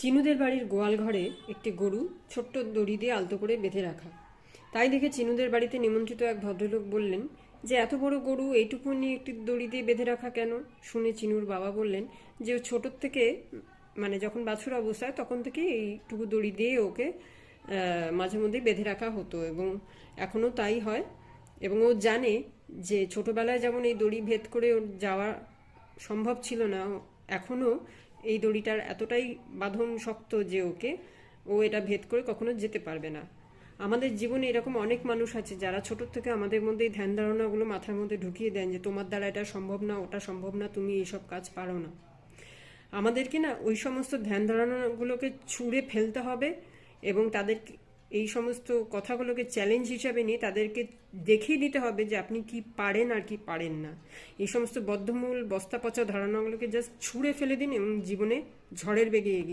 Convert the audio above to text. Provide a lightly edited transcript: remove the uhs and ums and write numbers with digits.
চিনুদের বাড়ির গোয়াল ঘরে একটি গরু ছোট্ট দড়ি দিয়ে আলতো করে বেঁধে রাখা। তাই দেখে চিনুদের বাড়িতে নিমন্ত্রিত এক ভদ্রলোক বললেন যে এত বড় গরু এইটুকুনি একটি দড়ি দিয়ে বেঁধে রাখা কেন? শুনে চিনুর বাবা বললেন যে ও ছোটোর থেকে, মানে যখন বাছুর অবস্থায় তখন থেকে এইটুকু দড়ি দিয়ে ওকে মাঝে মধ্যেই বেঁধে রাখা হতো এবং এখনও তাই হয়। এবং ও জানে যে ছোটবেলায় যেমন এই দড়ি ভেদ করে ওর যাওয়া সম্ভব ছিল না, এখনও এই দড়িটার এতটাই বাঁধন শক্ত যে ও এটা ভেদ করে কখনো যেতে পারবে না। আমাদের জীবনে এরকম অনেক মানুষ আছে যারা ছোটোর থেকে আমাদের মধ্যে এই ধ্যান ধারণাগুলো মাথার মধ্যে ঢুকিয়ে দেন যে তোমার দ্বারা এটা সম্ভব না, ওটা সম্ভব না, তুমি এইসব কাজ পারো না। আমাদেরকে না ওই সমস্ত ধ্যান ধারণাগুলোকে ছুঁড়ে ফেলতে হবে এবং তাদের এই সমস্ত কথাগুলোকে চ্যালেঞ্জ হিসাবে নিয়ে তাদেরকে দেখিয়ে দিতে হবে যে আপনি কি পারেন আর কি পারেন না। এই সমস্ত বদ্ধমূল বস্তা পচা ধারণাগুলোকে জাস্ট ছুঁড়ে ফেলে দিন এবং জীবনে ঝড়ের বেগে এগিয়ে